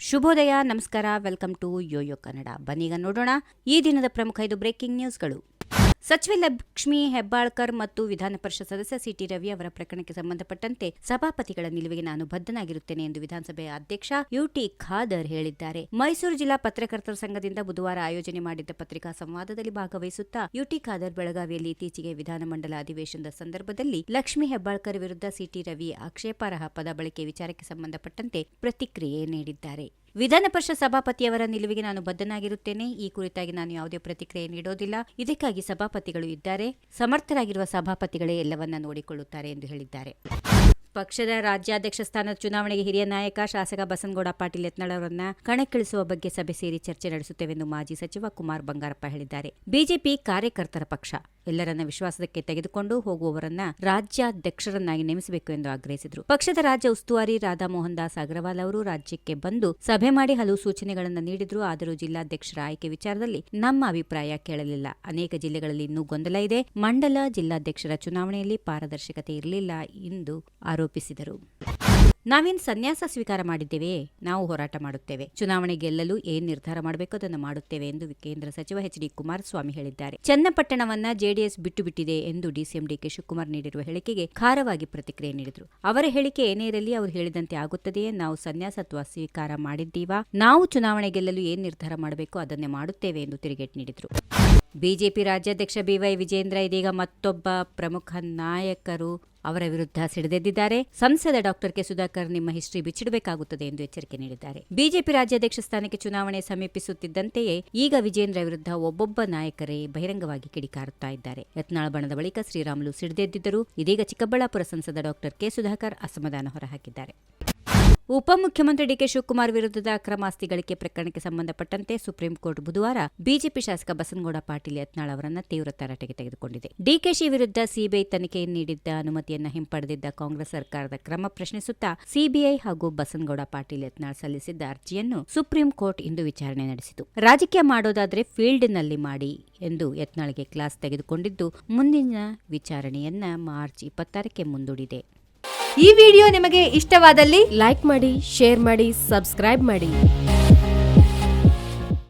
ಶುಭೋದಯ, ನಮಸ್ಕಾರ, welcome to Yoyo Kannada. ಬನ್ನೀಗ ನೋಡೋಣ ಈ ದಿನದ ಪ್ರಮುಖ 5 ಬ್ರೇಕಿಂಗ್ ನ್ಯೂಸ್ಗಳು. ಸಚಿವೆ ಲಕ್ಷ್ಮೀ ಹೆಬ್ಬಾಳ್ಕರ್ ಮತ್ತು ವಿಧಾನ ಪರಿಷತ್ ಸದಸ್ಯ ಸಿಟಿ ರವಿ ಅವರ ಪ್ರಕರಣಕ್ಕೆ ಸಂಬಂಧಪಟ್ಟಂತೆ ಸಭಾಪತಿಗಳ ನಿಲುವಿಗೆ ನಾನು ಬದ್ಧನಾಗಿರುತ್ತೇನೆ ಎಂದು ವಿಧಾನಸಭೆಯ ಅಧ್ಯಕ್ಷ ಯುಟಿ ಖಾದರ್ ಹೇಳಿದ್ದಾರೆ. ಮೈಸೂರು ಜಿಲ್ಲಾ ಪತ್ರಕರ್ತರ ಸಂಘದಿಂದ ಬುಧವಾರ ಆಯೋಜನೆ ಮಾಡಿದ್ದ ಪತ್ರಿಕಾ ಸಂವಾದದಲ್ಲಿ ಭಾಗವಹಿಸುತ್ತಾ ಯುಟಿ ಖಾದರ್ ಬೆಳಗಾವಿಯಲ್ಲಿ ಇತ್ತೀಚೆಗೆ ವಿಧಾನಮಂಡಲ ಅಧಿವೇಶನದ ಸಂದರ್ಭದಲ್ಲಿ ಲಕ್ಷ್ಮೀ ಹೆಬ್ಬಾಳ್ಕರ್ ವಿರುದ್ಧ ಸಿಟಿ ರವಿ ಆಕ್ಷೇಪಾರ್ಹ ಪದ ಬಳಕೆ ವಿಚಾರಕ್ಕೆ ಸಂಬಂಧಪಟ್ಟಂತೆ ಪ್ರತಿಕ್ರಿಯೆ ನೀಡಿದ್ದಾರೆ. ವಿಧಾನ ಪರಿಷತ್ ಸಭಾಪತಿಯವರ ನಿಲುವಿಗೆ ನಾನು ಬದ್ಧನಾಗಿರುತ್ತೇನೆ. ಈ ಕುರಿತಾಗಿ ನಾನು ಯಾವುದೇ ಪ್ರತಿಕ್ರಿಯೆ ನೀಡೋದಿಲ್ಲ. ಇದಕ್ಕಾಗಿ ಸಭಾಪತಿಗಳು ಇದ್ದಾರೆ. ಸಮರ್ಥರಾಗಿರುವ ಸಭಾಪತಿಗಳೇ ಎಲ್ಲವನ್ನ ನೋಡಿಕೊಳ್ಳುತ್ತಾರೆ ಎಂದು ಹೇಳಿದ್ದಾರೆ. ಪಕ್ಷದ ರಾಜ್ಯಾಧ್ಯಕ್ಷ ಸ್ಥಾನದ ಚುನಾವಣೆಗೆ ಹಿರಿಯ ನಾಯಕ ಶಾಸಕ ಬಸನಗೌಡ ಪಾಟೀಲ್ ಯತ್ನಾಳ್ ಅವರನ್ನ ಕಣಕ್ಕಿಳಿಸುವ ಬಗ್ಗೆ ಸಭೆ ಸೇರಿ ಚರ್ಚೆ ನಡೆಸುತ್ತೇವೆಂದು ಮಾಜಿ ಸಚಿವ ಕುಮಾರ್ ಬಂಗಾರಪ್ಪ ಹೇಳಿದ್ದಾರೆ. ಬಿಜೆಪಿ ಕಾರ್ಯಕರ್ತರ ಪಕ್ಷ. ಎಲ್ಲರನ್ನ ವಿಶ್ವಾಸಕ್ಕೆ ತೆಗೆದುಕೊಂಡು ಹೋಗುವವರನ್ನ ರಾಜ್ಯಾಧ್ಯಕ್ಷರನ್ನಾಗಿ ನೇಮಿಸಬೇಕು ಎಂದು ಆಗ್ರಹಿಸಿದರು. ಪಕ್ಷದ ರಾಜ್ಯ ಉಸ್ತುವಾರಿ ರಾಧಾ ಮೋಹನ್ ದಾಸ್ ಅಗ್ರವಾಲ್ ಅವರು ರಾಜ್ಯಕ್ಕೆ ಬಂದು ಸಭೆ ಮಾಡಿ ಹಲವು ಸೂಚನೆಗಳನ್ನು ನೀಡಿದ್ರು. ಆದರೂ ಜಿಲ್ಲಾಧ್ಯಕ್ಷರ ಆಯ್ಕೆ ವಿಚಾರದಲ್ಲಿ ನಮ್ಮ ಅಭಿಪ್ರಾಯ ಕೇಳಲಿಲ್ಲ. ಅನೇಕ ಜಿಲ್ಲೆಗಳಲ್ಲಿ ಇನ್ನೂ ಗೊಂದಲ ಇದೆ. ಮಂಡಲ ಜಿಲ್ಲಾಧ್ಯಕ್ಷರ ಚುನಾವಣೆಯಲ್ಲಿ ಪಾರದರ್ಶಕತೆ ಇರಲಿಲ್ಲ ಎಂದು ಆರೋಪಿಸಿದರು. ನಾವೇನು ಸನ್ಯಾಸ ಸ್ವೀಕಾರ ಮಾಡಿದ್ದೇವೆಯೇ? ನಾವು ಹೋರಾಟ ಮಾಡುತ್ತೇವೆ. ಚುನಾವಣೆ ಗೆಲ್ಲಲು ಏನ್ ನಿರ್ಧಾರ ಮಾಡಬೇಕು ಅದನ್ನು ಮಾಡುತ್ತೇವೆ ಎಂದು ಕೇಂದ್ರ ಸಚಿವ ಎಚ್.ಡಿ. ಕುಮಾರಸ್ವಾಮಿ ಹೇಳಿದ್ದಾರೆ. ಚನ್ನಪಟ್ಟಣವನ್ನ ಜೆಡಿಎಸ್ ಬಿಟ್ಟುಬಿಟ್ಟಿದೆ ಎಂದು ಡಿಸಿಎಂ ಡಿಕೆ ಶಿವಕುಮಾರ್ ನೀಡಿರುವ ಹೇಳಿಕೆಗೆ ಖಾರವಾಗಿ ಪ್ರತಿಕ್ರಿಯೆ ನೀಡಿದರು. ಅವರ ಹೇಳಿಕೆ ಏನೇ ಇರಲಿ, ಅವರು ಹೇಳಿದಂತೆ ಆಗುತ್ತದೆಯೇ? ನಾವು ಸನ್ಯಾಸತ್ವ ಸ್ವೀಕಾರ ಮಾಡಿದ್ದೀವಾ? ನಾವು ಚುನಾವಣೆ ಗೆಲ್ಲಲು ಏನ್ ನಿರ್ಧಾರ ಮಾಡಬೇಕು ಅದನ್ನೇ ಮಾಡುತ್ತೇವೆ ಎಂದು ತಿರುಗೇಟು ನೀಡಿದರು. ಬಿಜೆಪಿ ರಾಜ್ಯಾಧ್ಯಕ್ಷ ಬಿವೈ ವಿಜೇಂದ್ರ ಇದೀಗ ಮತ್ತೊಬ್ಬ ಪ್ರಮುಖ ನಾಯಕರು ಅವರ ವಿರುದ್ಧ ಸಿಡಿದೆದ್ದಿದ್ದಾರೆ. ಸಂಸದ ಡಾಕ್ಟರ್ ಕೆ ಸುಧಾಕರ್ ನಿಮ್ಮ ಹಿಸ್ಟ್ರಿ ಬಿಚ್ಚಿಡಬೇಕಾಗುತ್ತದೆ ಎಂದು ಎಚ್ಚರಿಕೆ ನೀಡಿದ್ದಾರೆ. ಬಿಜೆಪಿ ರಾಜ್ಯಾಧ್ಯಕ್ಷ ಸ್ಥಾನಕ್ಕೆ ಚುನಾವಣೆ ಸಮೀಪಿಸುತ್ತಿದ್ದಂತೆಯೇ ಈಗ ವಿಜೇಂದ್ರ ವಿರುದ್ಧ ಒಬ್ಬೊಬ್ಬ ನಾಯಕರೇ ಬಹಿರಂಗವಾಗಿ ಕಿಡಿಕಾರುತ್ತಾ ಇದ್ದಾರೆ. ಯತ್ನಾಳ್ ಬಣದ ಬಳಿಕ ಶ್ರೀರಾಮುಲು ಸಿಡಿದೆದ್ದಿದ್ದರು. ಇದೀಗ ಚಿಕ್ಕಬಳ್ಳಾಪುರ ಸಂಸದ ಡಾಕ್ಟರ್ ಕೆ ಸುಧಾಕರ್ ಅಸಮಾಧಾನ ಹೊರಹಾಕಿದ್ದಾರೆ. ಉಪಮುಖ್ಯಮಂತ್ರಿ ಡಿಕೆ ಶಿವಕುಮಾರ್ ವಿರುದ್ಧದ ಅಕ್ರಮ ಆಸ್ತಿ ಗಳಿಕೆ ಪ್ರಕರಣಕ್ಕೆ ಸಂಬಂಧಪಟ್ಟಂತೆ ಸುಪ್ರೀಂ ಕೋರ್ಟ್ ಬುಧವಾರ ಬಿಜೆಪಿ ಶಾಸಕ ಬಸನಗೌಡ ಪಾಟೀಲ್ ಯತ್ನಾಳ್ ಅವರನ್ನು ತೀವ್ರ ತರಾಟೆಗೆ ತೆಗೆದುಕೊಂಡಿದೆ. ಡಿಕೆಶಿ ವಿರುದ್ಧ ಸಿಬಿಐ ತನಿಖೆ ನೀಡಿದ್ದ ಅನುಮತಿಯನ್ನು ಹಿಂಪಡೆದಿದ್ದ ಕಾಂಗ್ರೆಸ್ ಸರ್ಕಾರದ ಕ್ರಮ ಪ್ರಶ್ನಿಸುತ್ತಾ ಸಿಬಿಐ ಹಾಗೂ ಬಸನಗೌಡ ಪಾಟೀಲ್ ಯತ್ನಾಳ್ ಸಲ್ಲಿಸಿದ್ದ ಅರ್ಜಿಯನ್ನು ಸುಪ್ರೀಂ ಕೋರ್ಟ್ ಇಂದು ವಿಚಾರಣೆ ನಡೆಸಿತು. ರಾಜಕೀಯ ಮಾಡೋದಾದ್ರೆ ಫೀಲ್ಡ್ನಲ್ಲಿ ಮಾಡಿ ಎಂದು ಯತ್ನಾಳ್ಗೆ ಕ್ಲಾಸ್ ತೆಗೆದುಕೊಂಡಿದ್ದು ಮುಂದಿನ ವಿಚಾರಣೆಯನ್ನ ಮಾರ್ಚ್ 26ಕ್ಕೆ ಮುಂದೂಡಿದೆ. ಈ ವಿಡಿಯೋ ನಿಮಗೆ ಇಷ್ಟವಾದಲ್ಲಿ ಲೈಕ್ ಮಾಡಿ, ಶೇರ್ ಮಾಡಿ, ಸಬ್ಸ್ಕ್ರೈಬ್ ಮಾಡಿ.